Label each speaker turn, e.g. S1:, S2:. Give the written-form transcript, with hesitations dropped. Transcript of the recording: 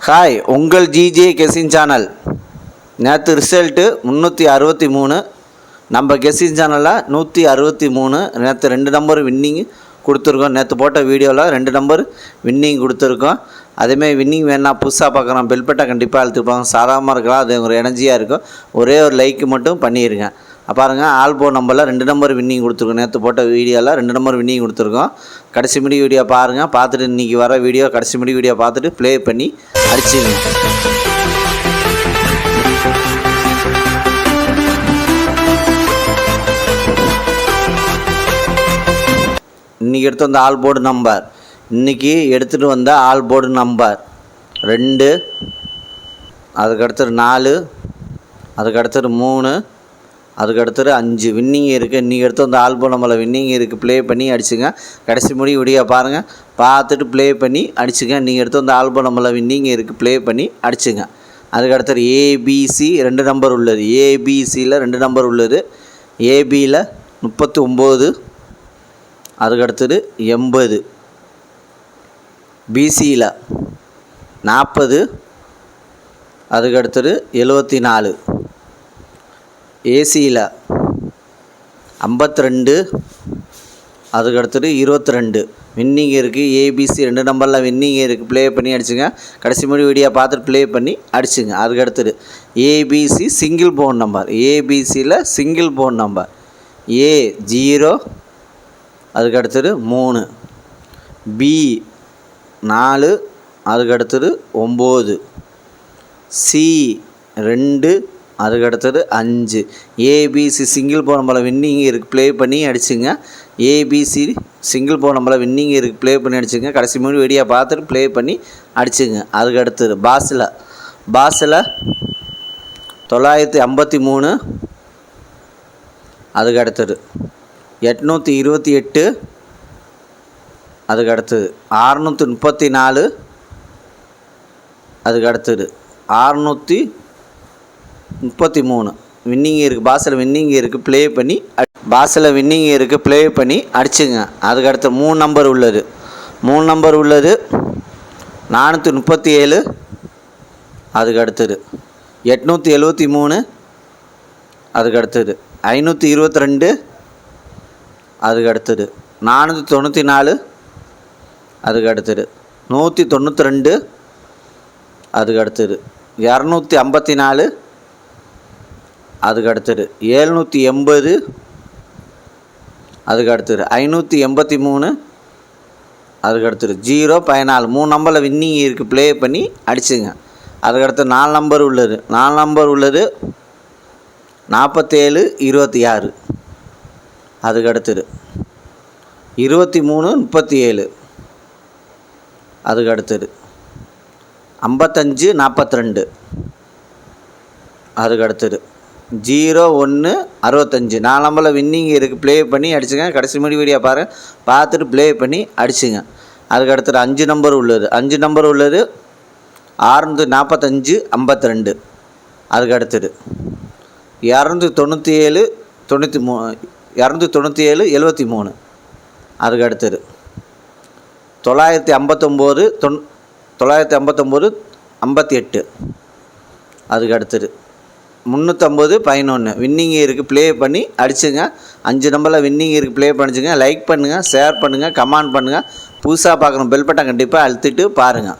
S1: Hi, உங்கள் GJ guessing channel. நேற்று result 363. நம்ம கெஸிங் சேனலில் 163. நேற்று 2 நம்பர் வின்னிங் கொடுத்துருக்கோம். நேற்று போட்ட வீடியோவில் 2 நம்பர் வின்னிங் கொடுத்துருக்கோம். அதேமாதிரி வின்னிங் வேணா புதுசாக பார்க்குறோம், பெல்பட்டை கண்டிப்பாக அழுத்துப்பாங்க. சாதாரணமாக இருக்கலாம், அது ஒரு எனர்ஜியாக இருக்கும். ஒரே ஒரு லைக் மட்டும் பண்ணிடுங்க. பாருங்கள், ஆல்போ நம்பரில் 2 நம்பர் வின்னிங் கொடுத்துருக்கோம். நேற்று போட்ட வீடியோவில் 2 நம்பர் வின்னிங் கொடுத்துருக்கோம். கடைசி முடி வீடியோ பாருங்கள். பார்த்துட்டு இன்றைக்கி வர வீடியோ கடைசி முடி வீடியோ பார்த்துட்டு ப்ளே பண்ணி அடிச்சுங்க. இன்றைக்கி எடுத்து வந்த ஆல் போர்டு நம்பர், இன்றைக்கி எடுத்துகிட்டு வந்த ஆல் போர்டு நம்பர் 2, அதுக்கடுத்தது 4, அதுக்கடுத்தது 3, அதுக்கடுத்தது 5 வின்னிங் இருக்குது. இன்றைக்கி எடுத்து வந்த ஆல் போர்டு நம்பரில் வின்னிங் இருக்குது. ப்ளே பண்ணி அடிச்சுங்க. கடைசி முடி வீடியோ பாருங்கள், பார்த்துட்டு ப்ளே பண்ணி அடிச்சுங்க. நீங்கள் எடுத்து வந்த ஆல் போர்டு நம்பரில் வின்னிங் இருக்குது. ப்ளே பண்ணி அடிச்சுங்க. அதுக்கடுத்தது ஏபிசி 2 நம்பர் உள்ளது. ஏபிசியில் 2 நம்பர் உள்ளது. ஏபியில் 39, அதுக்கடுத்தது 80, பிசியில் 40, அதுக்கடுத்தது 74, ஏசியில் 52, அதுக்கடுத்தது 22 வின்னிங் இருக்குது. ஏபிசி 2 நம்பரில் வின்னிங் இருக்குது. ப்ளே பண்ணி அடிச்சுங்க. கடைசி முடி வீடியோ பார்த்துட்டு ப்ளே பண்ணி அடிச்சுங்க. அதுக்கடுத்தது ஏபிசி சிங்கிள் போன் நம்பர். ஏபிசியில் சிங்கிள் போன் நம்பர் A0, அதுக்கடுத்தது 3, B4, அதுக்கடுத்தது 9, C2, அதுக்கடுத்தது 5. ஏபிசி சிங்கிள் போன் நம்பரில் வின்னிங் இருக்குது. ப்ளே பண்ணி அடிச்சுங்க. ஏபிசி சிங்கிள் போன் நம்பரில் வின்னிங் இருக்குது. ப்ளே பண்ணி அடிச்சுங்க. கடைசி மூணு வீடியோ பார்த்துட்டு ப்ளே பண்ணி அடிச்சுங்க. அதுக்கடுத்தது பாஸில் 953, அதுக்கடுத்தது 828, அதுக்கடுத்தது 634, அதுக்கடுத்தது 633 வின்னிங் இருக்குது. பாஸில் வின்னிங் இருக்குது. ப்ளே பண்ணி பாஸில் வின்னிங் இருக்குது. ப்ளே பண்ணி அடிச்சுங்க. அதுக்கடுத்து 3 நம்பர் உள்ளது. 3 நம்பர் உள்ளது 437, அதுக்கடுத்தது 873, அதுக்கடுத்தது 522, அதுக்கடுத்தது 494, அதுக்கடுத்தது 192, அதுக்கடுத்தது 254, அதுக்கடுத்தது 780, அதுக்கடுத்தது 583, அதுக்கடுத்தது 014 3 நம்பரில் வின்னிங் இருக்குது. ப்ளே பண்ணி அடிச்சுங்க. அதுக்கடுத்து 4 நம்பர் உள்ளது. 4 நம்பர் உள்ளது 47, 26, அதுக்கடுத்தது 23, 37, அதுக்கடுத்தது 55, 42, அதுக்கடுத்தது 01, 65 4 நம்பரில் வின்னிங் இருக்குது. ப்ளே பண்ணி அடிச்சுங்க. கடைசி முடி வீடியோ பார்த்துட்டு ப்ளே பண்ணி அடிச்சுங்க. அதுக்கடுத்தது 5 நம்பர் உள்ளது. 5 நம்பர் உள்ளது 645, 52, அதுக்கடுத்தது 297, 73, அதுக்கடுத்தது 959, 58, அதுக்கடுத்தது 350, 11 வின்னிங் இருக்குது. ப்ளே பண்ணி அடிச்சுங்க. 5 நம்பரில் வின்னிங் இருக்குது. ப்ளே பண்ணிச்சுங்க. லைக் பண்ணுங்கள், ஷேர் பண்ணுங்கள், கமெண்ட் பண்ணுங்கள். புதுசாக பார்க்குறோம், பெல் பட்டன் கண்டிப்பாக அழுத்திட்டு பாருங்கள்.